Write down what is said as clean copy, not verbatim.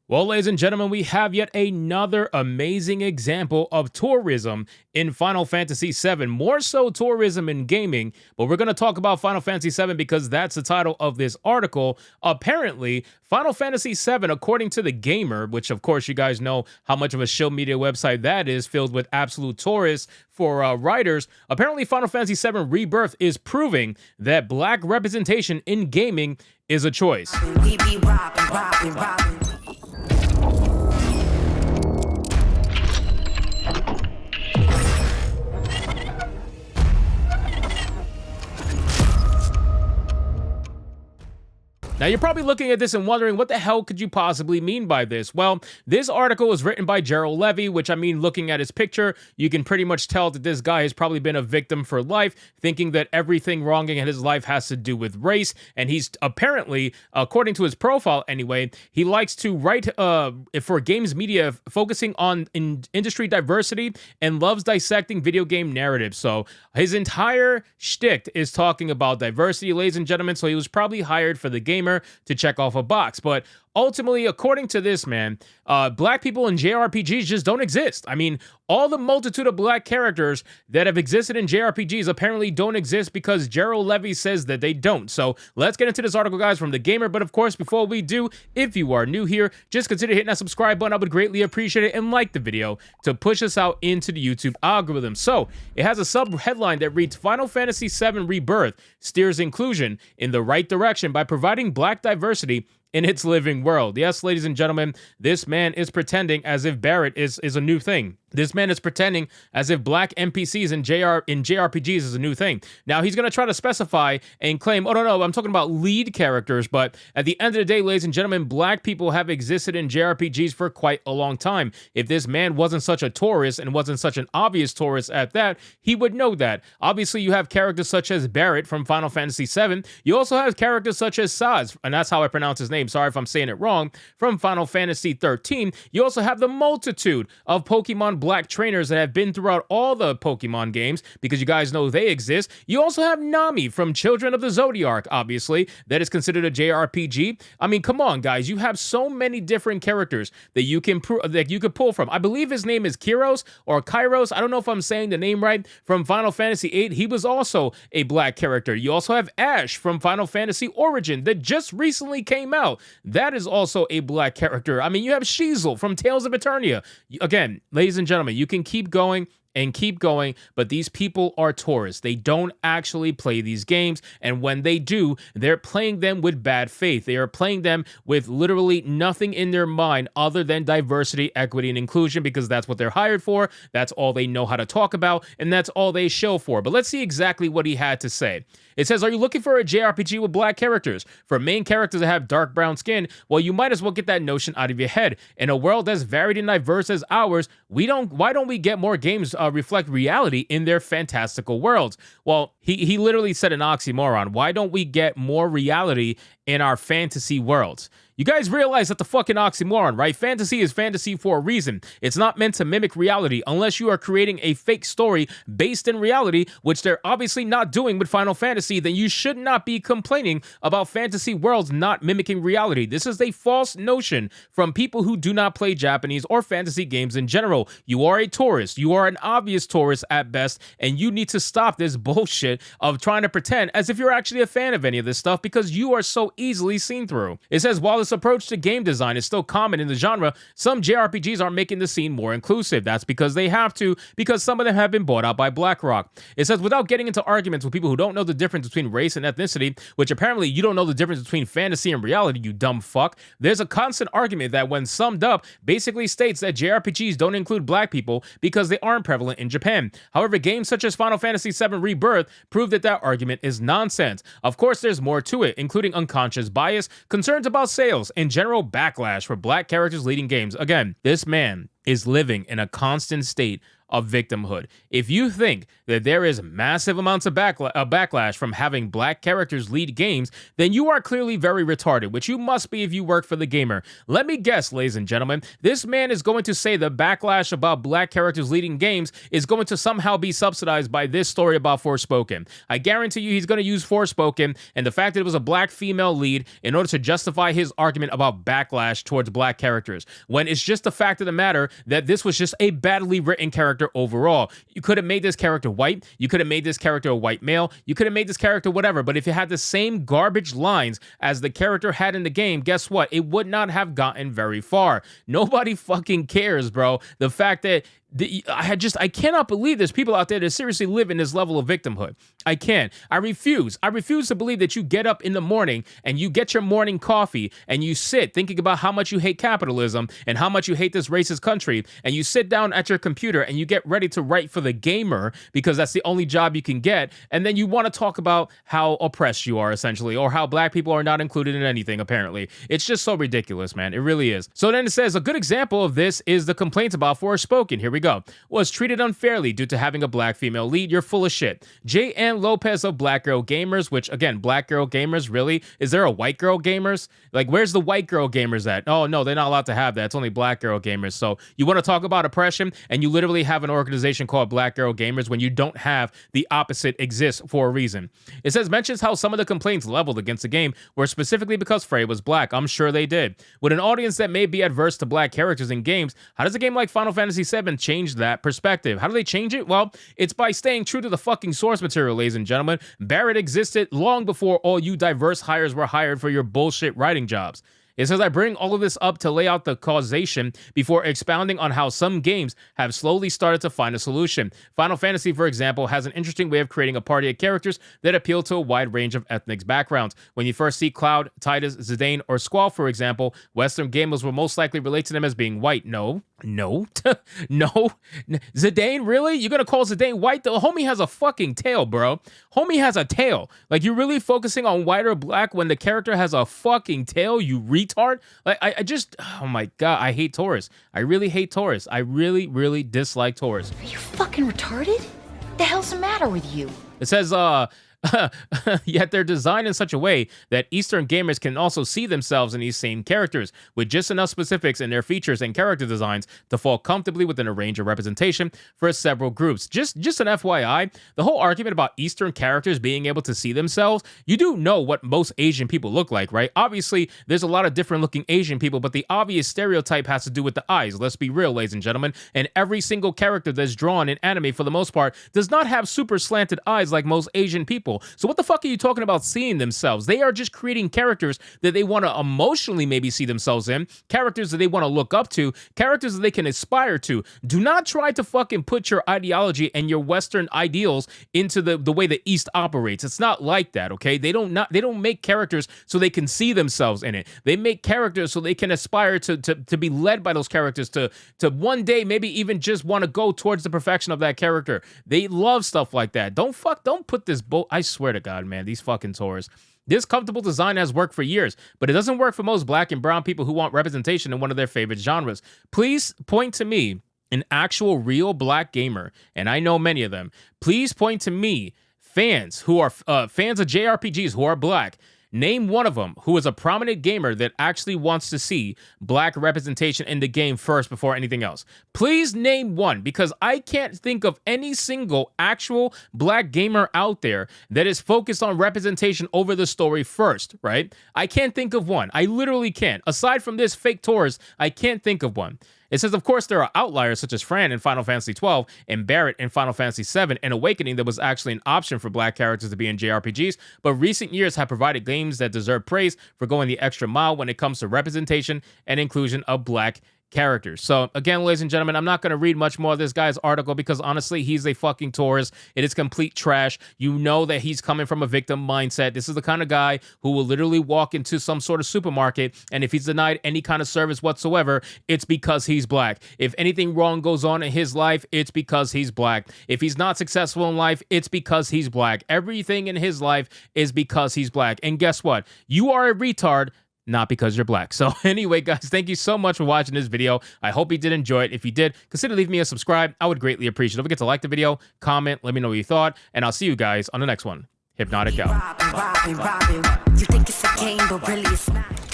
Well, ladies and gentlemen, we have yet another amazing example of tourism in Final Fantasy VII. More so tourism in gaming, but we're going to talk about Final Fantasy VII because that's the title of this article. Apparently, Final Fantasy VII, according to The Gamer, which of course you guys know how much of a show media website that is, filled with absolute tourists for writers, apparently Final Fantasy VII Rebirth is proving that black representation in gaming is a choice. We be robbing. Now, you're probably looking at this and wondering, what the hell could you possibly mean by this? Well, this article was written by Gerald Levy, which, I mean, looking at his picture, you can pretty much tell that this guy has probably been a victim for life, thinking that everything wrong in his life has to do with race. And he's apparently, according to his profile anyway, he likes to write for games media, focusing on industry diversity, and loves dissecting video game narratives. So his entire shtick is talking about diversity, ladies and gentlemen. So he was probably hired for The Gamer to check off a box. But ultimately, according to this man, black people in JRPGs just don't exist. I mean, all the multitude of black characters that have existed in JRPGs apparently don't exist because Gerald Levy says that they don't. So let's get into this article, guys, from The Gamer. But of course, before we do, if you are new here, just consider hitting that subscribe button. I would greatly appreciate it, and like the video to push us out into the YouTube algorithm. So it has a sub-headline that reads, Final Fantasy VII Rebirth steers inclusion in the right direction by providing black diversity in its living world. Yes, ladies and gentlemen, this man is pretending as if Barrett is a new thing. This man is pretending as if black NPCs in JRPGs is a new thing. Now, he's going to try to specify and claim, oh, no, I'm talking about lead characters. But at the end of the day, ladies and gentlemen, black people have existed in JRPGs for quite a long time. If this man wasn't such a tourist and wasn't such an obvious tourist at that, he would know that. Obviously, you have characters such as Barrett from Final Fantasy VII. You also have characters such as Saz, and that's how I pronounce his name. Sorry if I'm saying it wrong. From Final Fantasy 13. You also have the multitude of Pokemon black trainers that have been throughout all the Pokemon games, because you guys know they exist. You also have Nami from Children of the Zodiac, obviously, that is considered a JRPG. I mean, come on, guys. You have so many different characters that you can pull from. I believe his name is Kyros or Kairos. I don't know if I'm saying the name right. From Final Fantasy VIII, he was also a black character. You also have Ash from Final Fantasy Origin that just recently came out. That is also a black character. I mean, you have Shizel from Tales of Eternia. Again, ladies and gentlemen, you can keep going and keep going, but these people are tourists. They don't actually play these games, and when they do, they're playing them with bad faith. They are playing them with literally nothing in their mind other than diversity, equity, and inclusion, because that's what they're hired for, that's all they know how to talk about, and that's all they show for. But let's see exactly what he had to say. It says, are you looking for a JRPG with black characters? For main characters that have dark brown skin, well, you might as well get that notion out of your head. In a world as varied and diverse as ours, why don't we get more games reflect reality in their fantastical worlds? Well, he literally said an oxymoron. Why don't we get more reality in our fantasy worlds? You guys realize that the fucking oxymoron, right? Fantasy is fantasy for a reason. It's not meant to mimic reality unless you are creating a fake story based in reality, which they're obviously not doing with Final Fantasy. Then you should not be complaining about fantasy worlds not mimicking reality. This is a false notion from people who do not play Japanese or fantasy games in general. You are a tourist. You are an obvious tourist at best, and you need to stop this bullshit of trying to pretend as if you're actually a fan of any of this stuff, because you are so easily seen through. It says, while this approach to game design is still common in the genre, some JRPGs are making the scene more inclusive. That's because they have to, because some of them have been bought out by BlackRock. It says, without getting into arguments with people who don't know the difference between race and ethnicity, which apparently you don't know the difference between fantasy and reality, you dumb fuck, there's a constant argument that, when summed up, basically states that JRPGs don't include black people because they aren't prevalent in Japan. However, games such as Final Fantasy VII Rebirth prove that that argument is nonsense. Of course, there's more to it, including unconscious bias, concerns about sales, and general backlash for black characters leading games. Again, this man is living in a constant state of victimhood. If you think that there is massive amounts of backlash from having black characters lead games, then you are clearly very retarded, which you must be if you work for the gamer. Let me guess, ladies and gentlemen, this man is going to say the backlash about black characters leading games is going to somehow be subsidized by this story about Forspoken. I guarantee you he's going to use Forspoken and the fact that it was a black female lead in order to justify his argument about backlash towards black characters, when it's just the fact of the matter that this was just a badly written character overall. You could have made this character white, you could have made this character a white male, you could have made this character whatever, but if it had the same garbage lines as the character had in the game, guess what? It would not have gotten very far. Nobody fucking cares, bro. The fact that I cannot believe there's people out there that seriously live in this level of victimhood. I can't. I refuse to believe that you get up in the morning and you get your morning coffee and you sit thinking about how much you hate capitalism and how much you hate this racist country, and you sit down at your computer and you get ready to write for the gamer because that's the only job you can get, and then you want to talk about how oppressed you are, essentially, or how black people are not included in anything, apparently. It's just so ridiculous, man. It really is. So then it says, a good example of this is the complaints about Forspoken. Here we go. Was treated unfairly due to having a black female lead. You're full of shit. J.N. Lopez of Black Girl Gamers, which, again, Black Girl Gamers, really? Is there a White Girl Gamers? Like, where's the White Girl Gamers at? Oh, no, they're not allowed to have that. It's only Black Girl Gamers. So you want to talk about oppression, and you literally have an organization called Black Girl Gamers when you don't have the opposite exist for a reason. It says, mentions how some of the complaints leveled against the game were specifically because Frey was black. I'm sure they did. With an audience that may be adverse to black characters in games, how does a game like Final Fantasy VII change that perspective? How do they change it? Well, it's by staying true to the fucking source material, ladies and gentlemen. Barrett existed long before all you diverse hires were hired for your bullshit writing jobs. It says, I bring all of this up to lay out the causation before expounding on how some games have slowly started to find a solution. Final Fantasy, for example, has an interesting way of creating a party of characters that appeal to a wide range of ethnic backgrounds. When you first see Cloud, Titus, Zidane, or Squall, for example, Western gamers will most likely relate to them as being white. No. Zidane, really? You're gonna call Zidane white? The homie has a fucking tail, bro. Homie has a tail. Like, you're really focusing on white or black when the character has a fucking tail, you retard? Like, I just, oh my god, I hate Taurus. I really hate Taurus. I really dislike Taurus. Are you fucking retarded? The hell's the matter with you? It says, yet they're designed in such a way that Eastern gamers can also see themselves in these same characters, with just enough specifics in their features and character designs to fall comfortably within a range of representation for several groups. Just an FYI, the whole argument about Eastern characters being able to see themselves, you do know what most Asian people look like, right? Obviously, there's a lot of different looking Asian people, but the obvious stereotype has to do with the eyes. Let's be real, ladies and gentlemen. And every single character that's drawn in anime, for the most part, does not have super slanted eyes like most Asian people. So what the fuck are you talking about seeing themselves? They are just creating characters that they want to emotionally maybe see themselves in, characters that they want to look up to, characters that they can aspire to. Do not try to fucking put your ideology and your Western ideals into the way the East operates. It's not like that, okay? They don't make characters so they can see themselves in it. They make characters so they can aspire to be led by those characters, to one day maybe even just want to go towards the perfection of that character. They love stuff like that. Don't put this I swear to God, man, these fucking Taurus. This comfortable design has worked for years, but it doesn't work for most black and brown people who want representation in one of their favorite genres. Please point to me an actual real black gamer, and I know many of them. Please point to me fans who are fans of JRPGs who are black. Name one of them who is a prominent gamer that actually wants to see black representation in the game first before anything else. Please name one, because I can't think of any single actual black gamer out there that is focused on representation over the story first, right? I can't think of one. I literally can't. Aside from this fake Taurus, I can't think of one. It says, of course, there are outliers such as Fran in Final Fantasy XII and Barrett in Final Fantasy VII and Awakening that was actually an option for black characters to be in JRPGs, but recent years have provided games that deserve praise for going the extra mile when it comes to representation and inclusion of black characters. So again, ladies and gentlemen, I'm not going to read much more of this guy's article because honestly, he's a fucking Taurus. It is complete trash. You know that he's coming from a victim mindset. This is the kind of guy who will literally walk into some sort of supermarket, and if he's denied any kind of service whatsoever, it's because he's black. If anything wrong goes on in his life, it's because he's black. If he's not successful in life, it's because he's black. Everything in his life is because he's black. And guess what? You are a retard not because you're black. So anyway, guys, thank you so much for watching this video. I hope you did enjoy it. If you did, consider leaving me a subscribe. I would greatly appreciate it. Don't forget to like the video, comment, let me know what you thought, and I'll see you guys on the next one. Hypnotic out. Robbing. You think it's a game, but really it's not.